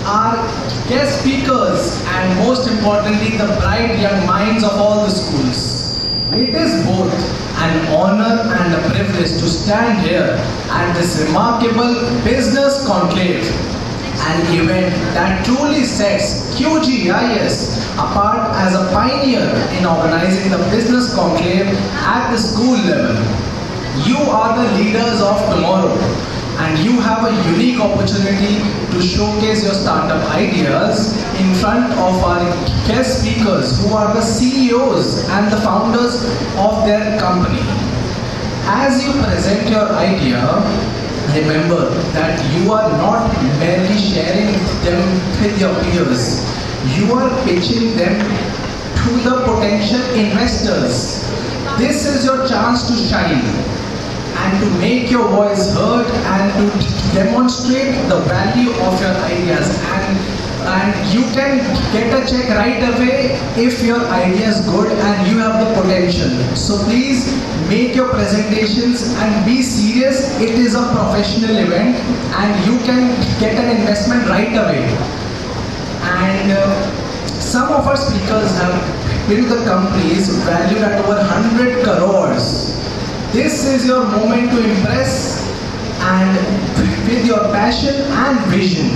our guest speakers, and most importantly, the bright young minds of all the schools. It is both an honor and a privilege to stand here at this remarkable business conclave, an event that truly sets QGIS apart as a pioneer in organizing the business conclave at the school level. You are the leaders of tomorrow, and you have a unique opportunity to showcase your startup ideas in front of our guest speakers who are the CEOs and the founders of their company. As you present your idea, remember that you are not merely sharing them with your peers. You are pitching them to the potential investors. This is your chance to shine and to make your voice heard and to demonstrate the value of your ideas. And you can get a check right away if your idea is good and you have the potential. So please make your presentations and be serious. It is a professional event and you can get an investment right away. And some of our speakers have built the companies valued at over 100 crores. This is your moment to impress and with your passion and vision.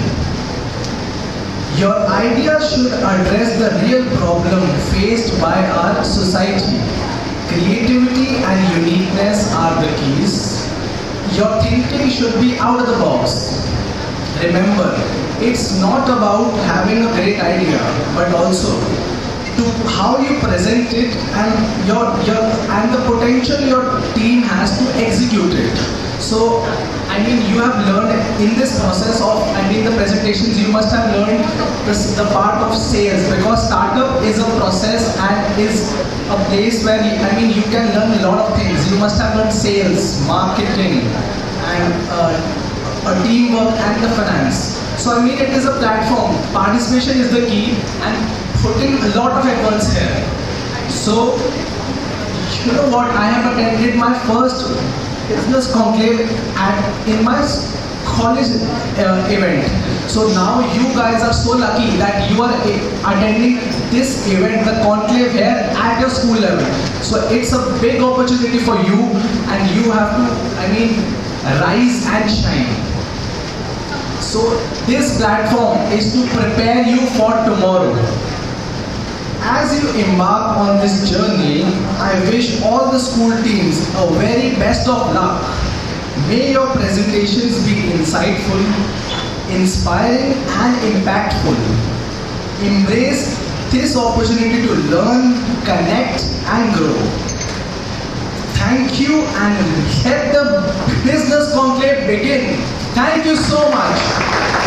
Your idea should address the real problem faced by our society. Creativity and uniqueness are the keys. Your thinking should be out of the box. Remember, it's not about having a great idea, but also to how you present it and and the potential your team has to execute it. So, you have learned in this process of the presentations, you must have learned the part of sales, because startup is a process and is a place where you can learn a lot of things. You must have learned sales, marketing, and teamwork and the finance. So it is a platform. Participation is the key and putting a lot of efforts here. So, you know what? I have attended my first business conclave in my college event. So now you guys are so lucky that you are attending this event, the conclave here at your school level. So it's a big opportunity for you and you have to, rise and shine. So this platform is to prepare you for tomorrow. As you embark on this journey, I wish all the school teams a very best of luck. May your presentations be insightful, inspiring and impactful. Embrace this opportunity to learn, connect and grow. Thank you, and let the business conclave begin. Thank you so much.